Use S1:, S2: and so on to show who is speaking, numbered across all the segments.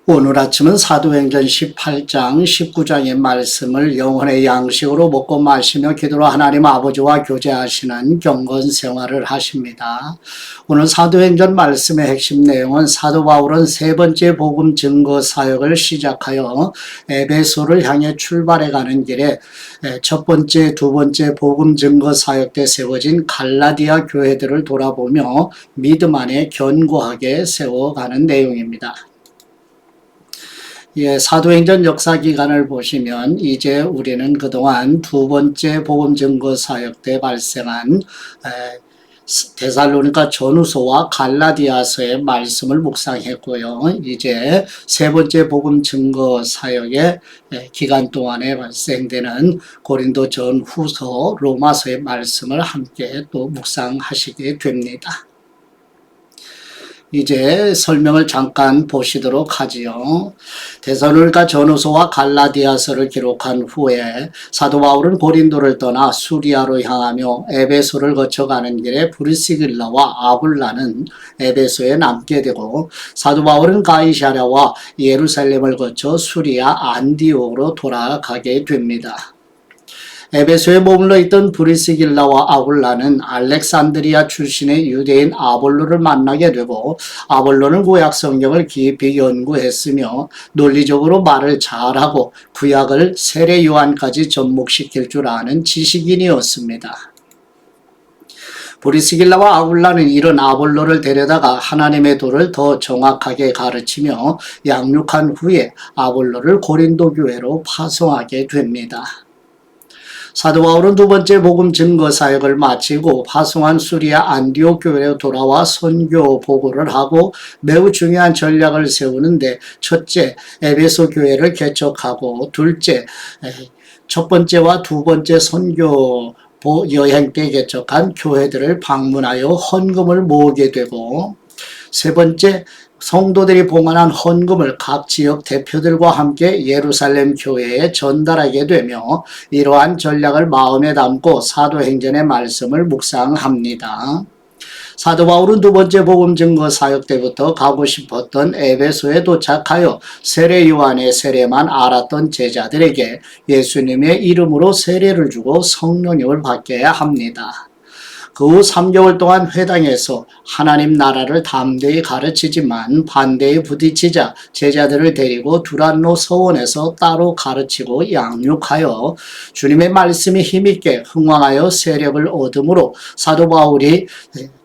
S1: 오늘 아침은 사도행전 18장 19장의 말씀을 영혼의 양식으로 먹고 마시며 기도로 하나님 아버지와 교제하시는 경건 생활을 하십니다. 오늘 사도행전 말씀의 핵심 내용은 사도 바울은 세 번째 복음 증거 사역을 시작하여 에베소를 향해 출발해 가는 길에 첫 번째, 두 번째 복음 증거 사역 때 세워진 갈라디아 교회들을 돌아보며 믿음 안에 견고하게 세워가는 내용입니다. 사도행전 역사 기간을 보시면 이제 우리는 그동안 두 번째 복음 증거 사역 때 발생한 데살로니가 전후서와 갈라디아서의 말씀을 묵상했고요. 이제 세 번째 복음 증거 사역의 기간 동안에 발생되는 고린도 전후서, 로마서의 말씀을 함께 또 묵상하시게 됩니다. 이제 설명을 잠깐 보시도록 하지요. 데살로니가 전후서와 갈라디아서를 기록한 후에 사도 바울은 고린도를 떠나 수리아로 향하며 에베소를 거쳐가는 길에 브리스길라와 아굴라는 에베소에 남게 되고 사도 바울은 가이사랴와 예루살렘을 거쳐 수리아 안디옥으로 돌아가게 됩니다. 에베소에 머물러 있던 브리스길라와 아굴라는 알렉산드리아 출신의 유대인 아볼로를 만나게 되고 아볼로는 구약 성경을 깊이 연구했으며 논리적으로 말을 잘하고 구약을 세례 요한까지 접목시킬 줄 아는 지식인이었습니다. 브리스길라와 아굴라는 이런 아볼로를 데려다가 하나님의 도를 더 정확하게 가르치며 양육한 후에 아볼로를 고린도 교회로 파송하게 됩니다. 사도 바울은 두 번째 복음 증거 사역을 마치고 파송한 수리아 안디옥 교회로 돌아와 선교 보고를 하고 매우 중요한 전략을 세우는데 첫째, 에베소 교회를 개척하고 둘째, 첫 번째와 두 번째 선교 여행 때 개척한 교회들을 방문하여 헌금을 모으게 되고 세 번째, 성도들이 봉헌한 헌금을 각 지역 대표들과 함께 예루살렘 교회에 전달하게 되며 이러한 전략을 마음에 담고 사도행전의 말씀을 묵상합니다. 사도 바울은 두 번째 복음 증거 사역 때부터 가고 싶었던 에베소에 도착하여 세례 요한의 세례만 알았던 제자들에게 예수님의 이름으로 세례를 주고 성령님을 받게 합니다. 그 후 3개월 동안 회당에서 하나님 나라를 담대히 가르치지만 반대에 부딪히자 제자들을 데리고 두란노 서원에서 따로 가르치고 양육하여 주님의 말씀이 힘있게 흥왕하여 세력을 얻음으로 사도 바울이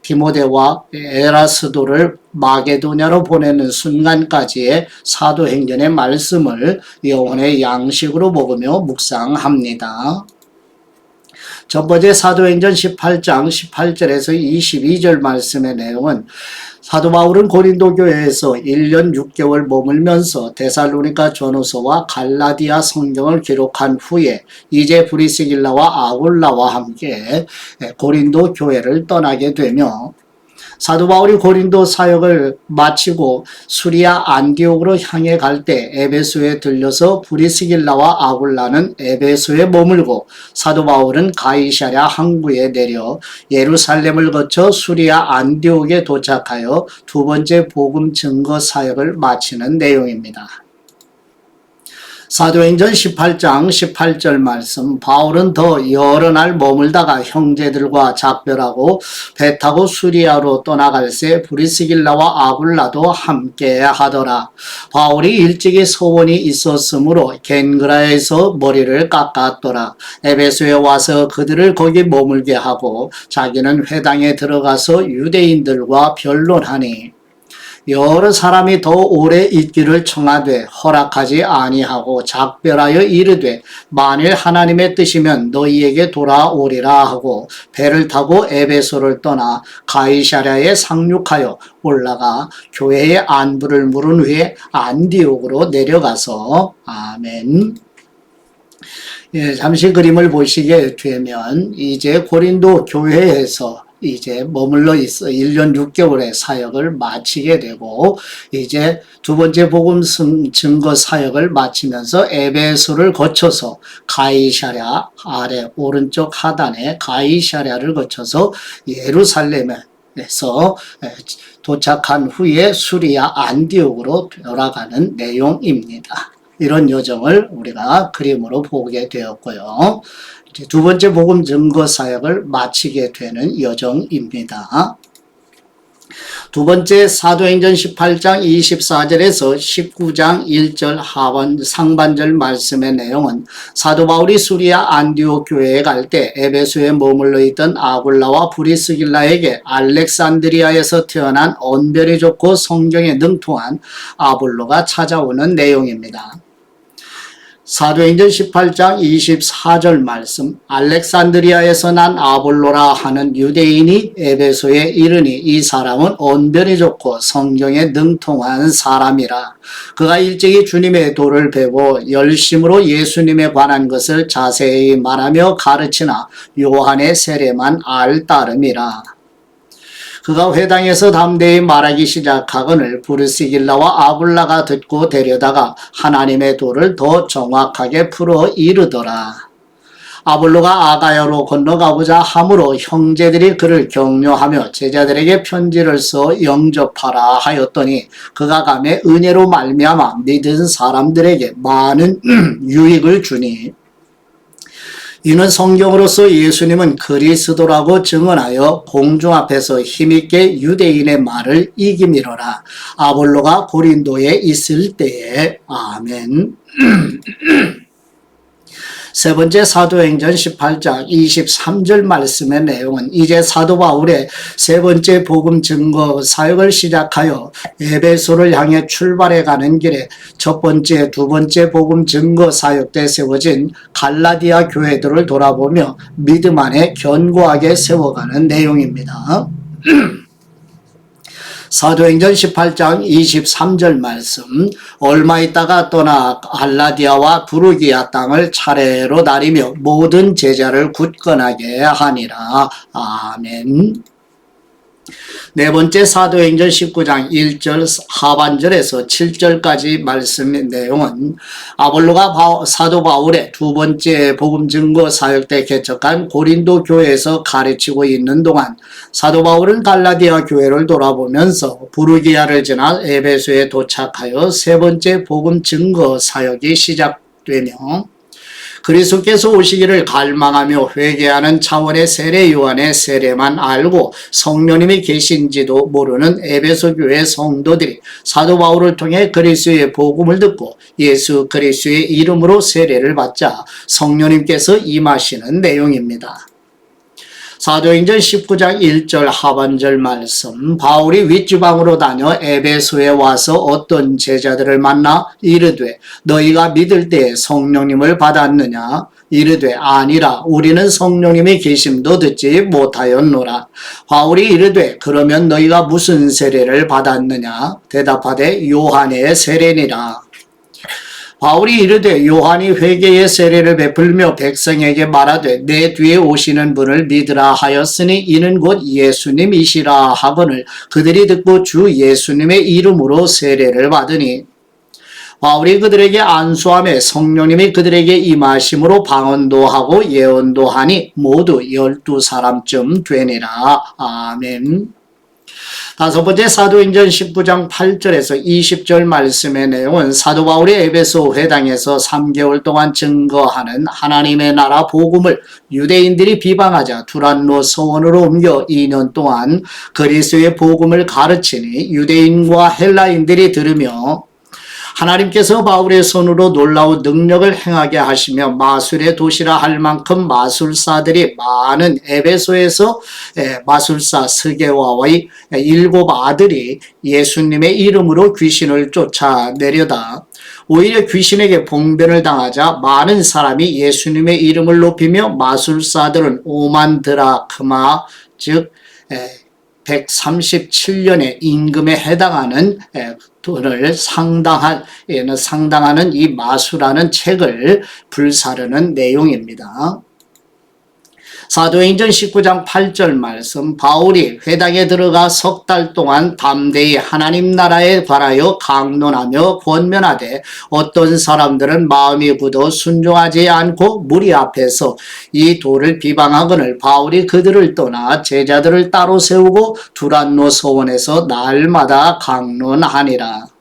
S1: 디모데와 에라스도를 마게도냐로 보내는 순간까지의 사도행전의 말씀을 영혼의 양식으로 먹으며 묵상합니다. 첫 번째 사도행전 18장 18절에서 22절 말씀의 내용은 사도 바울은 고린도 교회에서 1년 6개월 머물면서 데살로니가 전후서와 갈라디아 성경을 기록한 후에 이제 브리스길라와 아굴라와 함께 고린도 교회를 떠나게 되며 사도 바울이 고린도 사역을 마치고 수리아 안디옥으로 향해 갈 때 에베소에 들려서 브리스길라와 아굴라는 에베소에 머물고 사도 바울은 가이사랴 항구에 내려 예루살렘을 거쳐 수리아 안디옥에 도착하여 두 번째 복음 증거 사역을 마치는 내용입니다. 사도행전 18장 18절 말씀, 바울은 더 여러 날 머물다가 형제들과 작별하고 배 타고 수리아로 떠나갈새 브리스길라와 아굴라도 함께 하더라. 바울이 일찍이 소원이 있었으므로 겐그라에서 머리를 깎았더라. 에베소에 와서 그들을 거기 머물게 하고 자기는 회당에 들어가서 유대인들과 변론하니 여러 사람이 더 오래 있기를 청하되 허락하지 아니하고 작별하여 이르되 만일 하나님의 뜻이면 너희에게 돌아오리라 하고 배를 타고 에베소를 떠나 가이사랴에 상륙하여 올라가 교회의 안부를 물은 후에 안디옥으로 내려가서 아멘. 잠시 그림을 보시게 되면 이제 고린도 교회에서 이제 머물러 있어 1년 6개월의 사역을 마치게 되고 이제 두 번째 복음 증거 사역을 마치면서 에베소를 거쳐서 가이사랴 아래 오른쪽 하단에 가이사랴를 거쳐서 예루살렘에 도착한 후에 수리아 안디옥으로 돌아가는 내용입니다. 이런 여정을 우리가 그림으로 보게 되었고요. 이제 두 번째 복음 증거 사역을 마치게 되는 여정입니다. 두 번째 사도행전 18장 24절에서 19장 1절 상반절 말씀의 내용은 사도 바울이 수리아 안디옥 교회에 갈 때 에베소에 머물러 있던 아굴라와 브리스길라에게 알렉산드리아에서 태어난 언변이 좋고 성경에 능통한 아볼로가 찾아오는 내용입니다. 사도행전 18장 24절 말씀, 알렉산드리아에서 난 아볼로라 하는 유대인이 에베소에 이르니 이 사람은 언변이 좋고 성경에 능통한 사람이라. 그가 일찍이 주님의 도를 배고 열심으로 예수님에 관한 것을 자세히 말하며 가르치나 요한의 세례만 알 따름이라. 그가 회당에서 담대히 말하기 시작하거늘 브리스길라와 아굴라가 듣고 데려다가 하나님의 도를 더 정확하게 풀어 이르더라. 아볼로가 아가야로 건너가보자 함으로 형제들이 그를 격려하며 제자들에게 편지를 써 영접하라 하였더니 그가 가매 은혜로 말미암아 믿은 사람들에게 많은 유익을 주니 이는 성경으로서 예수님은 그리스도라고 증언하여 공중 앞에서 힘있게 유대인의 말을 이기미로라. 아볼로가 고린도에 있을 때에. 아멘. 세 번째 사도행전 18장 23절 말씀의 내용은 이제 사도 바울의 세 번째 복음 증거 사역을 시작하여 에베소를 향해 출발해 가는 길에 첫 번째, 두 번째 복음 증거 사역 때 세워진 갈라디아 교회들을 돌아보며 믿음 안에 견고하게 세워가는 내용입니다. 사도행전 18장 23절 말씀, 얼마 있다가 떠나 갈라디아와 부르기아 땅을 차례로 다니며 모든 제자를 굳건하게 하니라. 아멘. 네 번째 사도행전 19장 1절 하반절에서 7절까지 말씀의 내용은 아볼로가 사도 바울의 두 번째 복음 증거 사역 때 개척한 고린도 교회에서 가르치고 있는 동안 사도 바울은 갈라디아 교회를 돌아보면서 부르기아를 지나 에베소에 도착하여 세 번째 복음 증거 사역이 시작되며 그리스도께서 오시기를 갈망하며 회개하는 차원의 세례 요한의 세례만 알고 성령님이 계신지도 모르는 에베소 교회 성도들이 사도 바울을 통해 그리스도의 복음을 듣고 예수 그리스도의 이름으로 세례를 받자 성령님께서 임하시는 내용입니다. 사도행전 19장 1절 하반절 말씀, 바울이 윗지방으로 다녀 에베소에 와서 어떤 제자들을 만나 이르되 너희가 믿을 때에 성령님을 받았느냐? 이르되 아니라 우리는 성령님이 계심도 듣지 못하였노라. 바울이 이르되 그러면 너희가 무슨 세례를 받았느냐? 대답하되 요한의 세례니라. 바울이 이르되 요한이 회개의 세례를 베풀며 백성에게 말하되 내 뒤에 오시는 분을 믿으라 하였으니 이는 곧 예수님이시라 하거늘 그들이 듣고 주 예수님의 이름으로 세례를 받으니 바울이 그들에게 안수하며 성령님이 그들에게 임하심으로 방언도 하고 예언도 하니 모두 12사람쯤 되니라. 아멘. 다섯 번째 사도행전 19장 8절에서 20절 말씀의 내용은 사도 바울이 에베소 회당에서 3개월 동안 증거하는 하나님의 나라 복음을 유대인들이 비방하자 두란노 서원으로 옮겨 2년 동안 그리스도의 복음을 가르치니 유대인과 헬라인들이 들으며 하나님께서 바울의 손으로 놀라운 능력을 행하게 하시며 마술의 도시라 할 만큼 마술사들이 많은 에베소에서 마술사 스게와의 7 아들이 예수님의 이름으로 귀신을 쫓아내려다 오히려 귀신에게 봉변을 당하자 많은 사람이 예수님의 이름을 높이며 마술사들은 5만 드라크마 즉 137년의 임금에 해당하는 돈을 상당하는 이 마수라는 책을 불사르는 내용입니다. 사도행전 19장 8절 말씀, 바울이 회당에 들어가 석 달 동안 담대히 하나님 나라에 관하여 강론하며 권면하되 어떤 사람들은 마음이 굳어 순종하지 않고 무리 앞에서 이 도를 비방하거늘 바울이 그들을 떠나 제자들을 따로 세우고 두란노 서원에서 날마다 강론하니라.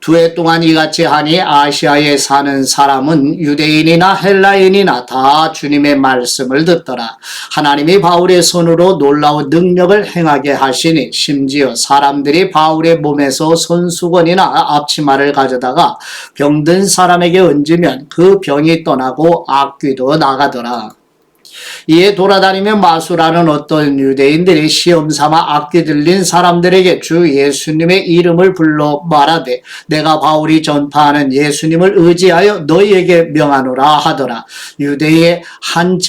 S1: 2해 동안 이같이 하니 아시아에 사는 사람은 유대인이나 헬라인이나 다 주님의 말씀을 듣더라. 하나님이 바울의 손으로 놀라운 능력을 행하게 하시니 심지어 사람들이 바울의 몸에서 손수건이나 앞치마를 가져다가 병든 사람에게 얹으면 그 병이 떠나고 악귀도 나가더라. 이에 돌아다니며 마술하는 어떤 유대인들이 시험삼아 악귀 들린 사람들에게 주 예수님의 이름을 불러 말하되 내가 바울이 전파하는 예수님을 의지하여 너희에게 명하노라 하더라. 유대의 한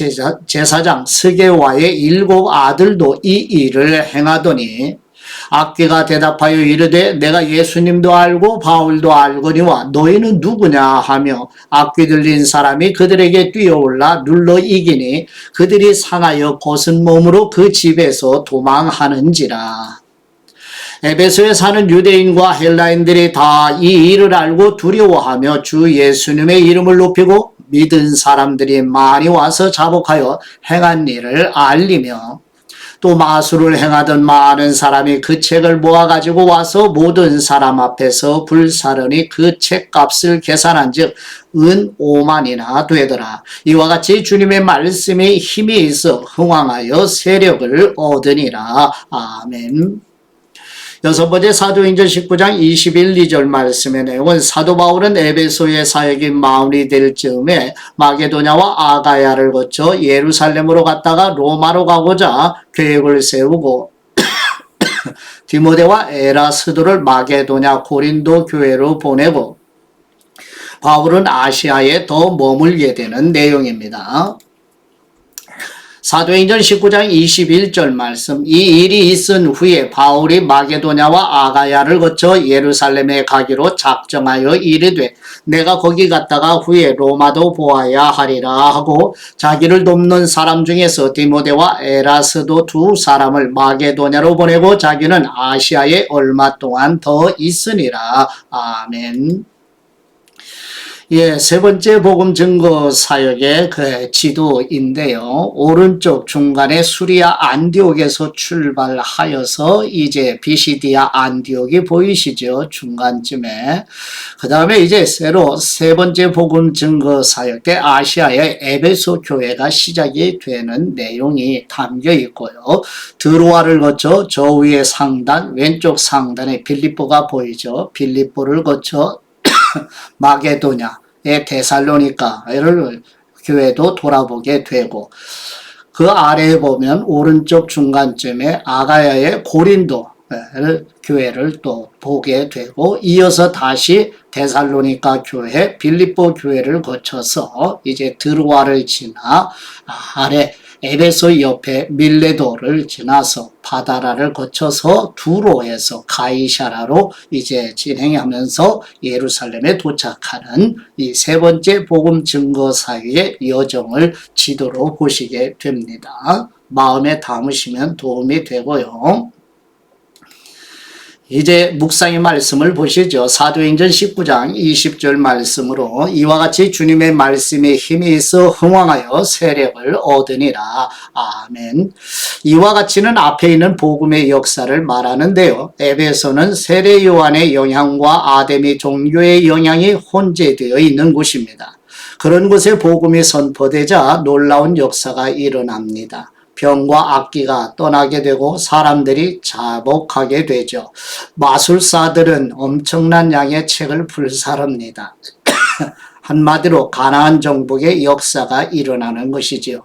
S1: 제사장 스게와의 7 아들도 이 일을 행하더니 악귀가 대답하여 이르되 내가 예수님도 알고 바울도 알거니와 너희는 누구냐 하며 악귀 들린 사람이 그들에게 뛰어올라 눌러 이기니 그들이 상하여 벗은 몸으로 그 집에서 도망하는지라. 에베소에 사는 유대인과 헬라인들이 다 이 일을 알고 두려워하며 주 예수님의 이름을 높이고 믿은 사람들이 많이 와서 자복하여 행한 일을 알리며 또 마술을 행하던 많은 사람이 그 책을 모아가지고 와서 모든 사람 앞에서 불사르니 그 책값을 계산한 즉 은 5만이나 되더라. 이와 같이 주님의 말씀이 힘이 있어 흥왕하여 세력을 얻으니라. 아멘. 6번째 사도행전 19장 21, 2절 말씀의 내용은 사도 바울은 에베소의 사역이 마무리 될 즈음에 마게도냐와 아가야를 거쳐 예루살렘으로 갔다가 로마로 가고자 계획을 세우고 디모데와 에라스도를 마게도냐 고린도 교회로 보내고 바울은 아시아에 더 머물게 되는 내용입니다. 사도행전 19장 21절 말씀, 이 일이 있은 후에 바울이 마게도냐와 아가야를 거쳐 예루살렘에 가기로 작정하여 이르되 내가 거기 갔다가 후에 로마도 보아야 하리라 하고 자기를 돕는 사람 중에서 디모데와 에라스도 2 사람을 마게도냐로 보내고 자기는 아시아에 얼마 동안 더 있으니라. 아멘. 예, 3번째 복음 증거 사역의 그 지도인데요. 오른쪽 중간에 수리아 안디옥에서 출발하여서 이제 비시디아 안디옥이 보이시죠? 중간쯤에. 그 다음에 이제 새로 3번째 복음 증거 사역 때 아시아의 에베소 교회가 시작이 되는 내용이 담겨 있고요. 드로아를 거쳐 저 위에 상단, 왼쪽 상단에 빌립보가 보이죠? 빌립보를 거쳐 마게도냐의 데살로니가를 교회도 돌아보게 되고 그 아래에 보면 오른쪽 중간쯤에 아가야의 고린도 교회를 또 보게 되고 이어서 다시 데살로니가 교회, 빌립보 교회를 거쳐서 이제 드로아를 지나 아래 에베소 옆에 밀레도를 지나서 바다라를 거쳐서 두로에서 가이샤라로 이제 진행하면서 예루살렘에 도착하는 이 3번째 복음 증거 사유의 여정을 지도로 보시게 됩니다. 마음에 담으시면 도움이 되고요. 이제 묵상의 말씀을 보시죠. 사도행전 19장 20절 말씀으로 이와 같이 주님의 말씀에 힘이 있어 흥왕하여 세력을 얻으니라. 아멘. 이와 같이는 앞에 있는 복음의 역사를 말하는데요. 에베소는 세례 요한의 영향과 아데미 종교의 영향이 혼재되어 있는 곳입니다. 그런 곳에 복음이 선포되자 놀라운 역사가 일어납니다. 병과 악기가 떠나게 되고 사람들이 자복하게 되죠. 마술사들은 엄청난 양의 책을 불사릅니다. 한마디로 가나안 정복의 역사가 일어나는 것이지요.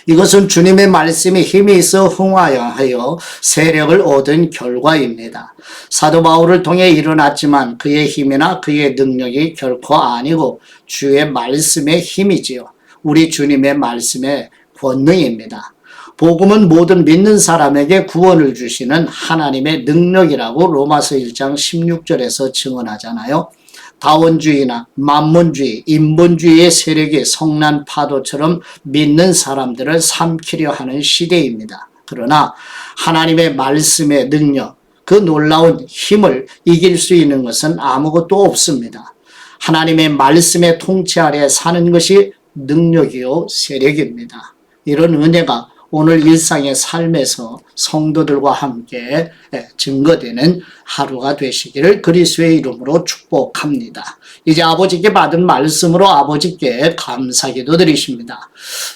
S1: 이것은 주님의 말씀이 힘이 있어 흥하여 세력을 얻은 결과입니다. 사도 바울을 통해 일어났지만 그의 힘이나 그의 능력이 결코 아니고 주의 말씀의 힘이지요. 우리 주님의 말씀의 권능입니다. 복음은 모든 믿는 사람에게 구원을 주시는 하나님의 능력이라고 로마서 1장 16절에서 증언하잖아요. 다원주의나 만문주의, 인본주의의 세력이 성난 파도처럼 믿는 사람들을 삼키려 하는 시대입니다. 그러나 하나님의 말씀의 능력, 그 놀라운 힘을 이길 수 있는 것은 아무것도 없습니다. 하나님의 말씀의 통치 아래 사는 것이 능력이요 세력입니다. 이런 은혜가 오늘 일상의 삶에서 성도들과 함께 증거되는 하루가 되시기를 그리스도의 이름으로 축복합니다. 이제 아버지께 받은 말씀으로 아버지께 감사기도 드리십니다.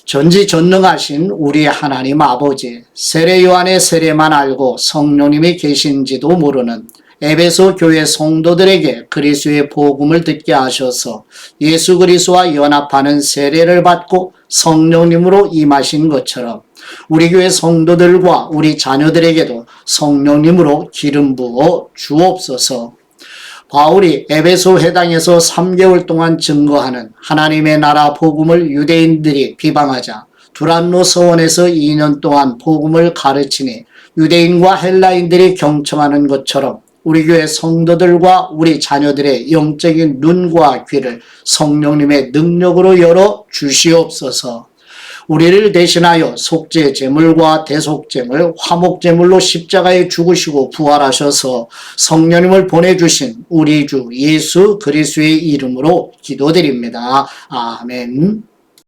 S1: 전지전능하신 우리 하나님 아버지, 세례 요한의 세례만 알고 성령님이 계신지도 모르는 에베소 교회 성도들에게 그리스도의 복음을 듣게 하셔서 예수 그리스도와 연합하는 세례를 받고 성령님으로 임하신 것처럼 우리 교회 성도들과 우리 자녀들에게도 성령님으로 기름 부어 주옵소서. 바울이 에베소 회당에서 3개월 동안 증거하는 하나님의 나라 복음을 유대인들이 비방하자 두란노 서원에서 2년 동안 복음을 가르치니 유대인과 헬라인들이 경청하는 것처럼 우리 교회 성도들과 우리 자녀들의 영적인 눈과 귀를 성령님의 능력으로 열어 주시옵소서. 우리를 대신하여 속죄 제물과 대속제물, 화목제물로 십자가에 죽으시고 부활하셔서 성령님을 보내주신 우리 주 예수 그리스도의 이름으로 기도드립니다. 아멘.